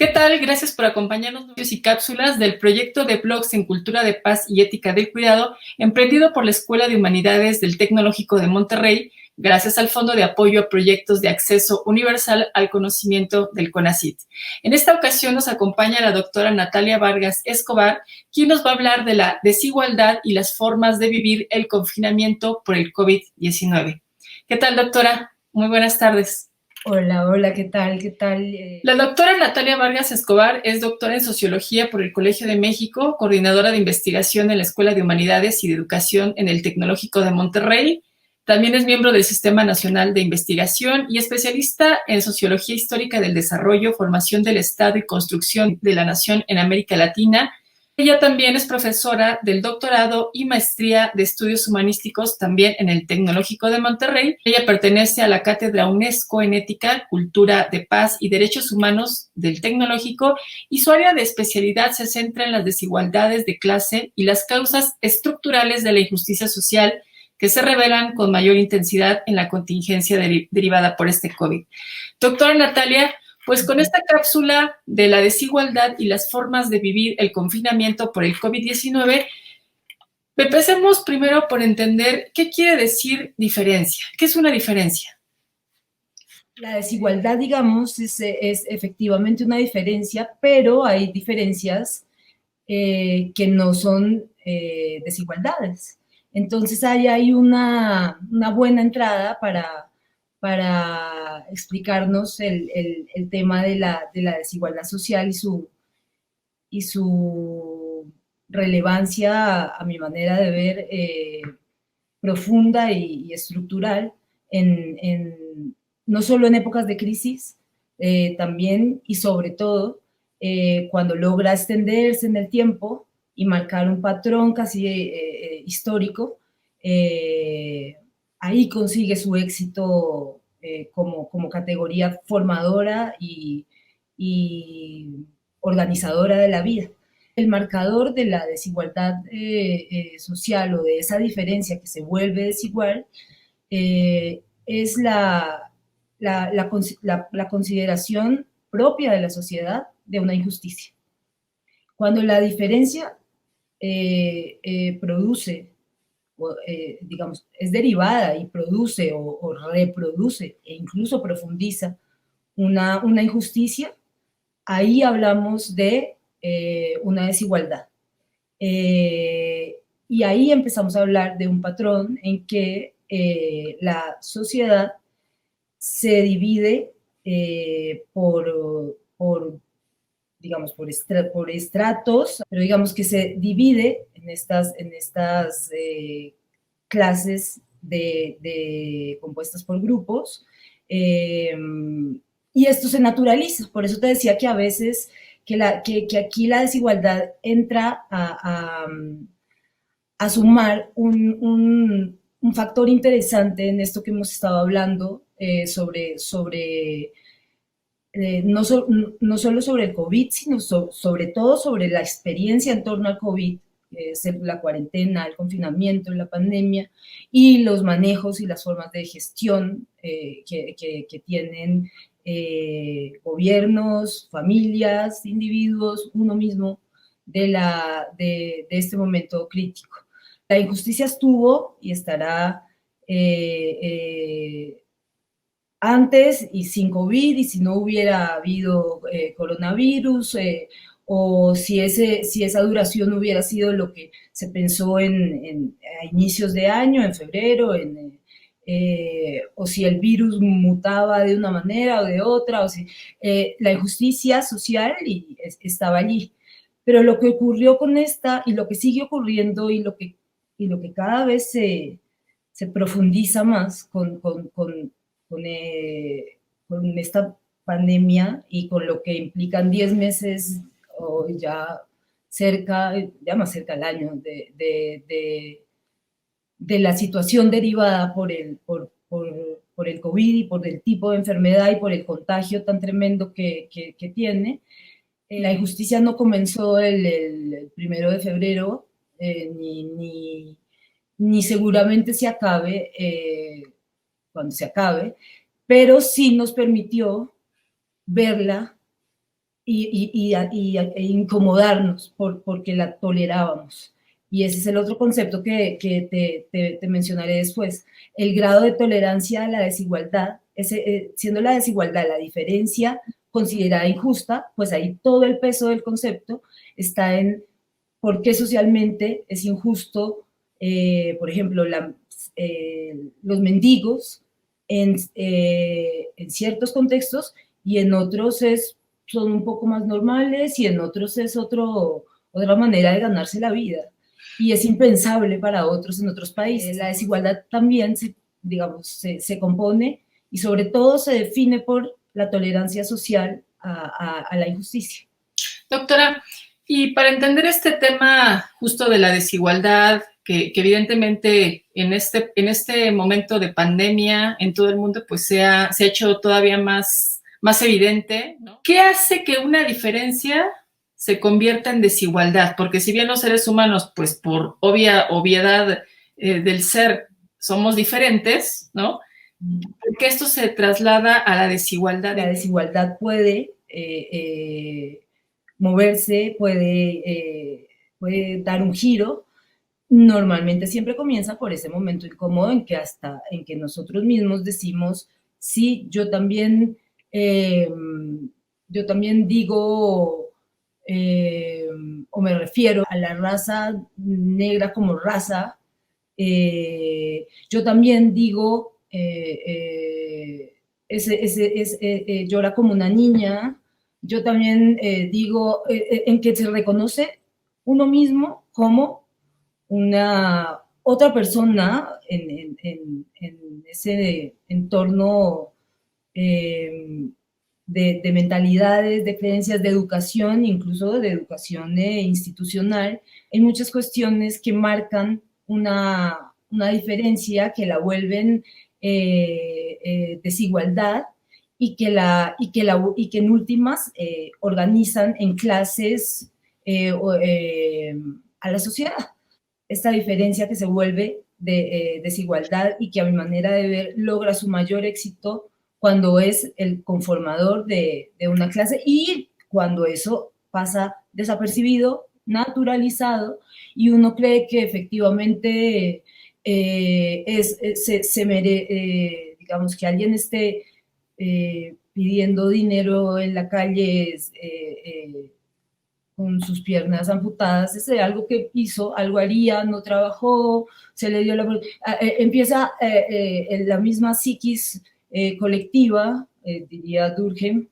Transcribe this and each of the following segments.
¿Qué tal? Gracias por acompañarnos en y cápsulas del proyecto de blogs en cultura de paz y ética del cuidado, emprendido por la Escuela de Humanidades del Tecnológico de Monterrey, gracias al Fondo de Apoyo a Proyectos de Acceso Universal al Conocimiento del CONACYT. En esta ocasión nos acompaña la doctora Natalia Vargas Escobar, quien nos va a hablar de la desigualdad y las formas de vivir el confinamiento por el COVID-19. ¿Qué tal, doctora? Muy buenas tardes. Hola, ¿qué tal? La doctora Natalia Vargas Escobar es doctora en Sociología por el Colegio de México, coordinadora de investigación en la Escuela de Humanidades y de Educación en el Tecnológico de Monterrey. También es miembro del Sistema Nacional de Investigación y especialista en Sociología Histórica del Desarrollo, Formación del Estado y Construcción de la Nación en América Latina. Ella también es profesora del doctorado y maestría de estudios humanísticos también en el Tecnológico de Monterrey. Ella pertenece a la Cátedra UNESCO en Ética, Cultura de Paz y Derechos Humanos del Tecnológico y su área de especialidad se centra en las desigualdades de clase y las causas estructurales de la injusticia social que se revelan con mayor intensidad en la contingencia derivada por este COVID. Doctora Natalia, pues con esta cápsula de la desigualdad y las formas de vivir el confinamiento por el COVID-19, empecemos primero por entender qué quiere decir diferencia. ¿Qué es una diferencia? La desigualdad, digamos, es efectivamente una diferencia, pero hay diferencias que no son desigualdades. Entonces, ahí hay una buena entrada para explicarnos el tema de la desigualdad social y su relevancia, a mi manera de ver, profunda y estructural, no solo en épocas de crisis, también y sobre todo cuando logra extenderse en el tiempo y marcar un patrón casi histórico, ahí consigue su éxito como categoría formadora y organizadora de la vida. El marcador de la desigualdad social o de esa diferencia que se vuelve desigual es la consideración propia de la sociedad de una injusticia. Cuando la diferencia produce, digamos, es derivada y produce o reproduce e incluso profundiza una injusticia, ahí hablamos de una desigualdad. Y ahí empezamos a hablar de un patrón en que la sociedad se divide digamos, por estratos, pero digamos que se divide en estas clases compuestas por grupos, y esto se naturaliza. Por eso te decía que a veces que aquí la desigualdad entra a sumar un factor interesante en esto que hemos estado hablando sobre no solo sobre el COVID, sino sobre todo sobre la experiencia en torno al COVID, la cuarentena, el confinamiento, la pandemia, y los manejos y las formas de gestión que tienen gobiernos, familias, individuos, uno mismo, de este momento crítico. La injusticia estuvo y estará antes y sin COVID, y si no hubiera habido coronavirus, o si esa duración hubiera sido lo que se pensó a inicios de año, en febrero, o si el virus mutaba de una manera o de otra, la injusticia social estaba allí. Pero lo que ocurrió con esta, y lo que sigue ocurriendo, y lo que cada vez se profundiza más con esta pandemia y con lo que implican 10 meses o ya más cerca del año de la situación derivada por el COVID y por el tipo de enfermedad y por el contagio tan tremendo que tiene. La injusticia no comenzó el 1 de febrero, ni seguramente se acabe cuando se acabe, pero sí nos permitió verla e incomodarnos porque la tolerábamos. Y ese es el otro concepto que te mencionaré después. El grado de tolerancia a la desigualdad, siendo la desigualdad la diferencia considerada injusta, pues ahí todo el peso del concepto está en por qué socialmente es injusto, por ejemplo, los mendigos en ciertos contextos y en otros son un poco más normales y en otros es otra manera de ganarse la vida. Y es impensable para otros en otros países. La desigualdad también digamos, se compone y sobre todo se define por la tolerancia social a la injusticia. Doctora, y para entender este tema justo de la desigualdad, que evidentemente en este momento de pandemia en todo el mundo pues se ha hecho todavía más evidente, ¿no? ¿Qué hace que una diferencia se convierta en desigualdad? Porque si bien los seres humanos, pues por obviedad del ser, somos diferentes, ¿no? Porque esto se traslada a la desigualdad. La desigualdad puede moverse, puede dar un giro. Normalmente siempre comienza por ese momento incómodo en que nosotros mismos decimos, sí, yo también digo o me refiero a la raza negra como raza, yo también digo llora como una niña, yo también digo en que se reconoce uno mismo como una otra persona en ese entorno de mentalidades, de creencias, de educación, incluso de educación institucional, en muchas cuestiones que marcan una diferencia que la vuelven desigualdad y que en últimas organizan en clases a la sociedad. Esta diferencia que se vuelve de desigualdad y que a mi manera de ver logra su mayor éxito cuando es el conformador de una clase y cuando eso pasa desapercibido, naturalizado, y uno cree que efectivamente digamos, que alguien esté pidiendo dinero en la calle con sus piernas amputadas, es algo que hizo, algo haría, no trabajó, se le dio empieza la misma psiquis colectiva, diría Durkheim,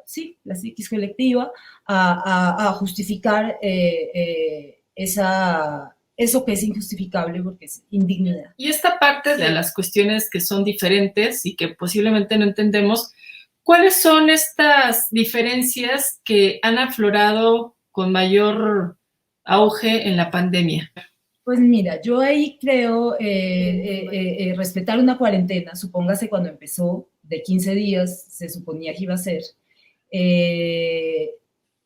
sí, la psiquis colectiva, a justificar eso que es injustificable porque es indignidad. Y esta parte de las cuestiones que son diferentes y que posiblemente no entendemos, ¿cuáles son estas diferencias que han aflorado con mayor auge en la pandemia? Pues mira, yo ahí creo respetar una cuarentena, supóngase cuando empezó, de 15 días, se suponía que iba a ser,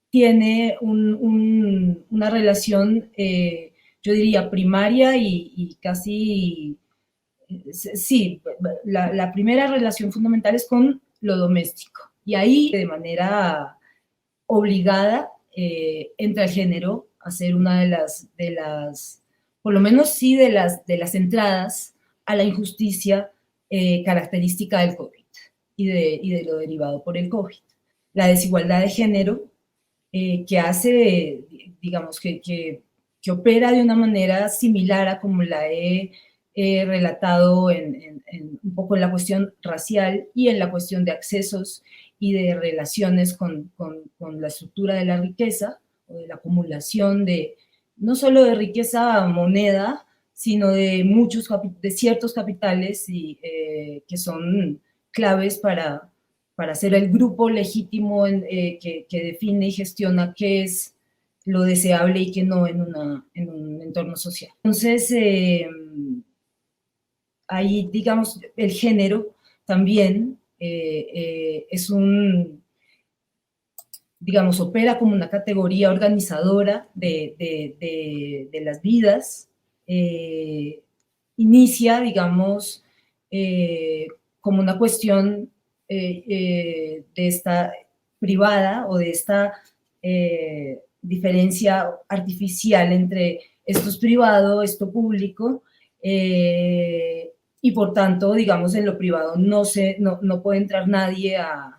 tiene una relación, yo diría, primaria y casi, sí, la primera relación fundamental es con lo doméstico. Y ahí, de manera obligada, entra el género a ser una por lo menos sí, de las entradas a la injusticia característica del COVID y de lo derivado por el COVID. La desigualdad de género que hace, digamos, que opera de una manera similar a como la he relatado un poco en la cuestión racial y en la cuestión de accesos y de relaciones con la estructura de la riqueza o de la acumulación no solo de riqueza moneda, sino de ciertos capitales que son claves para ser el grupo legítimo que define y gestiona qué es lo deseable y qué no en un entorno social. Entonces, ahí, digamos, el género también digamos, opera como una categoría organizadora de las vidas, inicia, digamos, como una cuestión de esta privada o de esta diferencia artificial entre esto es privado, esto público, y por tanto, digamos, en lo privado no puede entrar nadie a,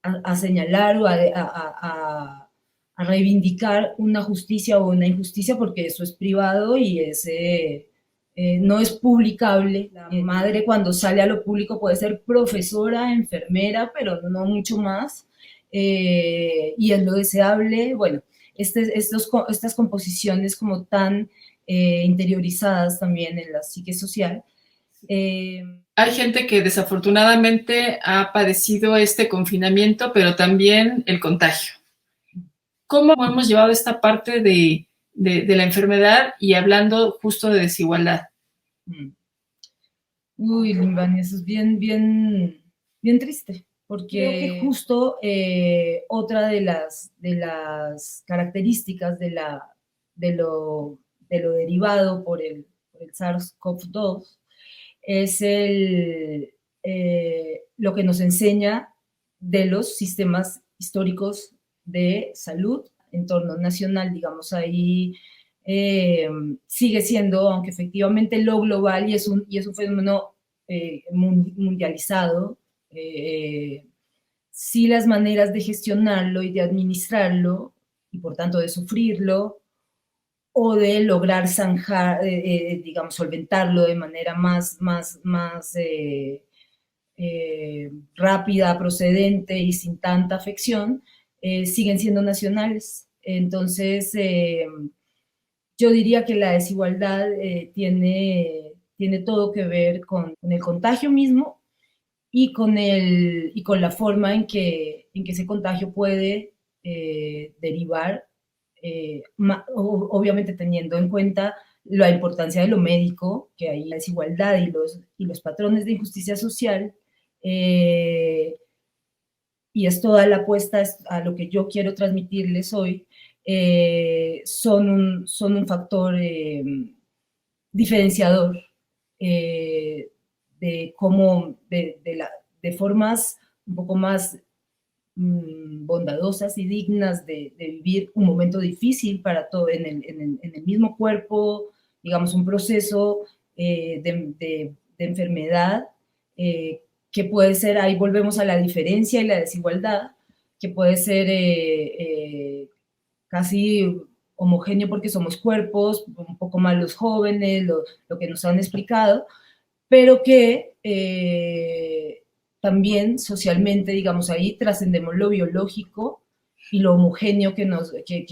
a señalar o a reivindicar una justicia o una injusticia porque eso es privado y no es publicable. La madre cuando sale a lo público puede ser profesora, enfermera, pero no mucho más. Y es lo deseable, bueno, estas composiciones como tan interiorizadas también en la psique social. Hay gente que desafortunadamente ha padecido este confinamiento, pero también el contagio. ¿Cómo hemos llevado esta parte de la enfermedad y hablando justo de desigualdad? Uy, Limbani, eso es bien triste, porque creo que justo otra de las características de, lo, de lo derivado por el SARS-CoV-2 es lo que nos enseña de los sistemas históricos de salud, entorno nacional, digamos, ahí sigue siendo, aunque efectivamente lo global y es un fenómeno mundializado, sí las maneras de gestionarlo y de administrarlo, y por tanto de sufrirlo, o de lograr zanjar, digamos, solventarlo de manera más rápida, procedente y sin tanta afección, siguen siendo nacionales. Entonces, yo diría que la desigualdad tiene todo que ver con el contagio mismo y con la forma en que ese contagio puede derivar, obviamente teniendo en cuenta la importancia de lo médico, que hay la desigualdad y los patrones de injusticia social, y es toda la apuesta a lo que yo quiero transmitirles hoy, son un factor diferenciador de cómo, de formas un poco más bondadosas y dignas de vivir un momento difícil para todo en el mismo cuerpo, digamos, un proceso de enfermedad que puede ser, ahí volvemos a la diferencia y la desigualdad, que puede ser casi homogéneo porque somos cuerpos, un poco más los jóvenes, lo que nos han explicado, pero que también socialmente, digamos, ahí trascendemos lo biológico y lo homogéneo que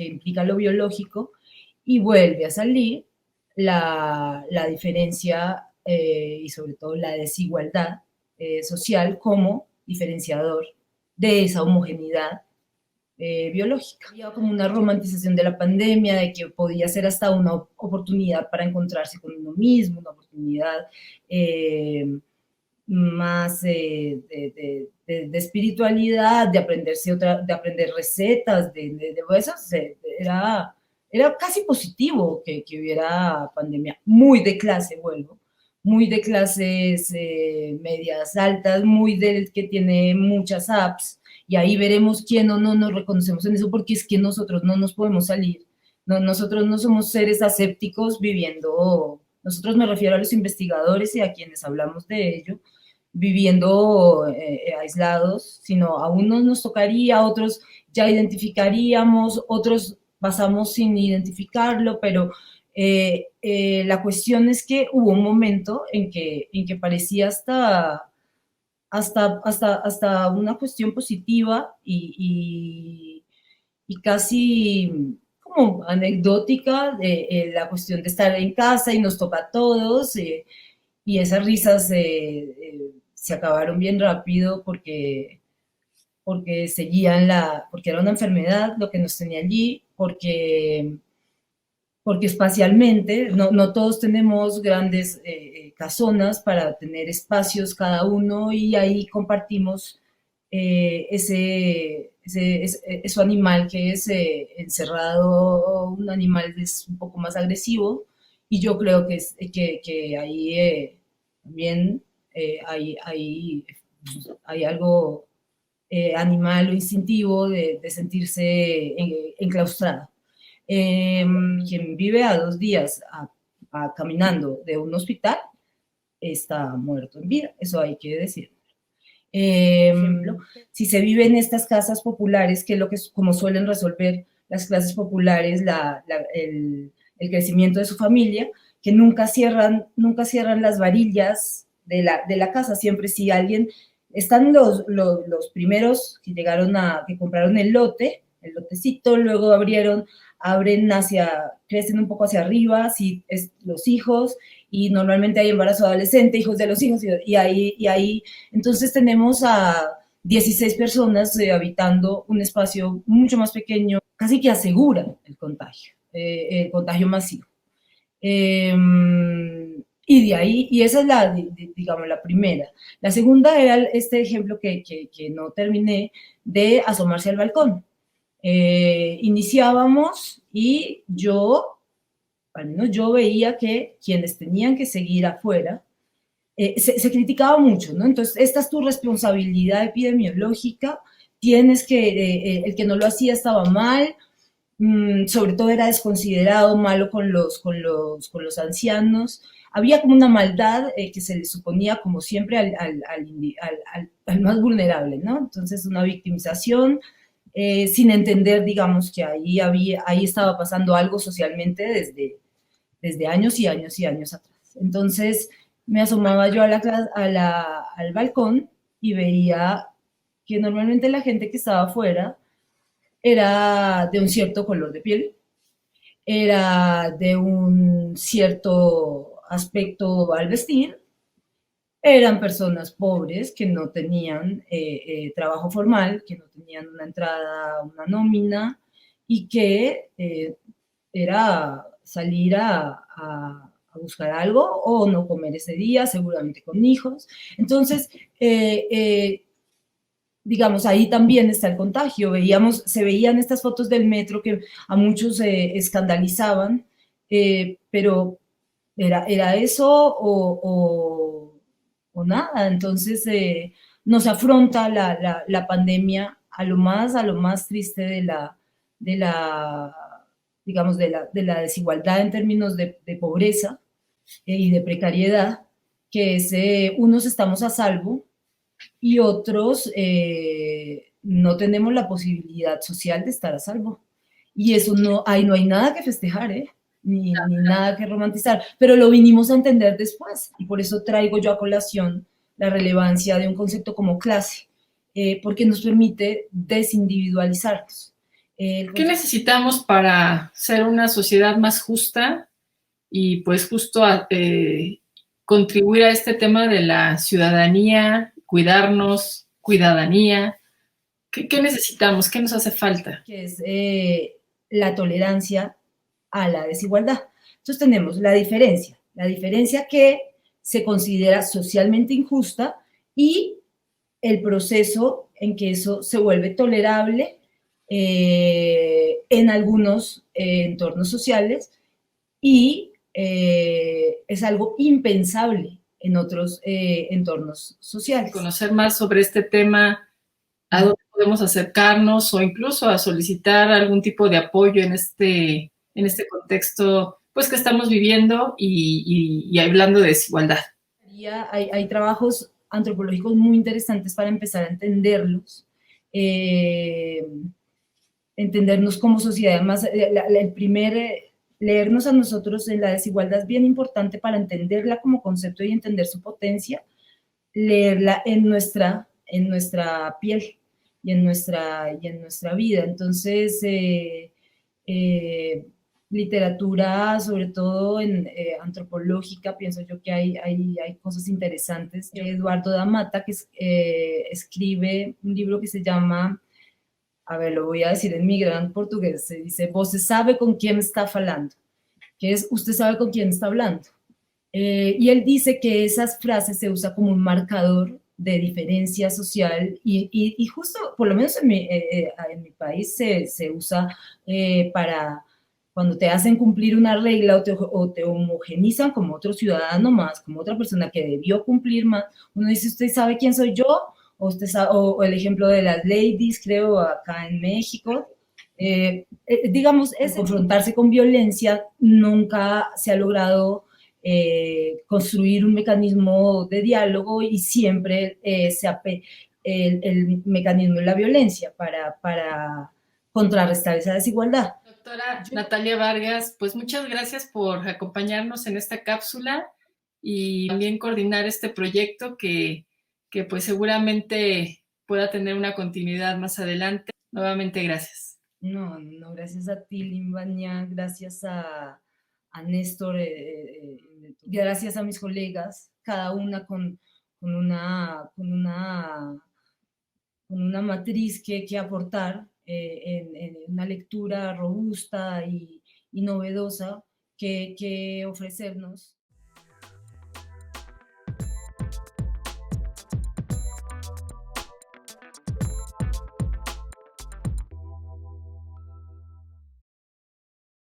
implica lo biológico y vuelve a salir la diferencia y sobre todo la desigualdad social como diferenciador de esa homogeneidad biológica. Había como una romantización de la pandemia, de que podía ser hasta una oportunidad para encontrarse con uno mismo, una oportunidad más de espiritualidad, de aprender recetas, de esas, era casi positivo que hubiera pandemia, muy de clase, vuelvo, muy de clases medias altas, muy del que tiene muchas apps, y ahí veremos quién o no nos reconocemos en eso, porque es que nosotros no nos podemos salir, no, nosotros no somos seres asépticos viviendo, nosotros me refiero a los investigadores y a quienes hablamos de ello, viviendo aislados, sino a unos nos tocaría, a otros ya identificaríamos, otros pasamos sin identificarlo, pero la cuestión es que hubo un momento en que parecía hasta una cuestión positiva y casi como anecdótica de la cuestión de estar en casa y nos toca a todos, y esas risas se acabaron bien rápido porque porque era una enfermedad lo que nos tenía allí, porque espacialmente no todos tenemos grandes casonas para tener espacios cada uno y ahí compartimos ese animal que es encerrado, un animal que es un poco más agresivo y yo creo que ahí también hay algo animal o instintivo de sentirse enclaustrado. Quien vive a 2 días caminando de un hospital está muerto en vida, eso hay que decir. Ejemplo, si se vive en estas casas populares, que es lo que como suelen resolver las clases populares el crecimiento de su familia, que nunca cierran las varillas de la casa, siempre si alguien, están los primeros que llegaron que compraron el lotecito, luego crecen un poco hacia arriba, si es los hijos, y normalmente hay embarazo adolescente, hijos de los hijos, y ahí entonces tenemos a 16 personas habitando un espacio mucho más pequeño, casi que aseguran el contagio masivo. Y de ahí, y esa es digamos, la primera. La segunda era este ejemplo que no terminé, de asomarse al balcón. Iniciábamos y al menos yo veía que quienes tenían que seguir afuera, se criticaba mucho, ¿no? Entonces, esta es tu responsabilidad epidemiológica, el que no lo hacía estaba mal, sobre todo era desconsiderado, malo con los ancianos. Había como una maldad que se le suponía, como siempre, al más vulnerable, ¿no? Entonces, una victimización, sin entender, digamos, que ahí estaba pasando algo socialmente desde años y años y años atrás. Entonces, me asomaba yo al balcón y veía que normalmente la gente que estaba afuera era de un cierto color de piel, era de un cierto aspecto al vestir, eran personas pobres que no tenían trabajo formal, que no tenían una entrada, una nómina, y que era salir a buscar algo o no comer ese día, seguramente con hijos. Entonces, digamos, ahí también está el contagio. Se veían estas fotos del metro que a muchos escandalizaban, pero era eso o nada. Entonces, nos afronta la pandemia a lo más triste de la digamos, de la desigualdad en términos de pobreza y de precariedad, que es unos estamos a salvo y otros no tenemos la posibilidad social de estar a salvo. Y eso no hay nada que festejar, ni nada que romantizar, pero lo vinimos a entender después. Y por eso traigo yo a colación la relevancia de un concepto como clase, porque nos permite desindividualizarnos. ¿Qué necesitamos para ser una sociedad más justa y pues justo contribuir a este tema de la ciudadanía, cuidarnos, cuidadanía? ¿Qué necesitamos? ¿Qué nos hace falta? Que es la tolerancia a la desigualdad. Entonces tenemos la diferencia que se considera socialmente injusta y el proceso en que eso se vuelve tolerable en algunos entornos sociales y es algo impensable en otros entornos sociales. Conocer más sobre este tema, a dónde podemos acercarnos o incluso a solicitar algún tipo de apoyo en este contexto pues que estamos viviendo y hablando de desigualdad. Hay trabajos antropológicos muy interesantes para empezar a entenderlos, entendernos como sociedad. Además, leernos a nosotros en la desigualdad es bien importante para entenderla como concepto y entender su potencia, leerla en nuestra piel y en nuestra vida. Entonces, literatura, sobre todo antropológica, pienso yo que hay cosas interesantes. Eduardo da Mata, que escribe un libro que se llama, a ver, lo voy a decir en mi gran portugués, se dice, "Você sabe con quién está falando", que es, usted sabe con quién está hablando. Y él dice que esas frases se usan como un marcador de diferencia social y justo, por lo menos en mi país, se usa cuando te hacen cumplir una regla o te homogenizan como otro ciudadano más, como otra persona que debió cumplir más, uno dice, ¿usted sabe quién soy yo? O el ejemplo de las ladies, creo, acá en México. Digamos, es confrontarse con violencia, nunca se ha logrado construir un mecanismo de diálogo y siempre el mecanismo es la violencia para contrarrestar esa desigualdad. Doctora Natalia Vargas, pues muchas gracias por acompañarnos en esta cápsula y también coordinar este proyecto que pues seguramente pueda tener una continuidad más adelante. Nuevamente, gracias. No, no, gracias a ti, Limbania, gracias a Néstor, gracias a mis colegas, cada una con una, con una, con una matriz que aportar en una lectura robusta y novedosa que ofrecernos.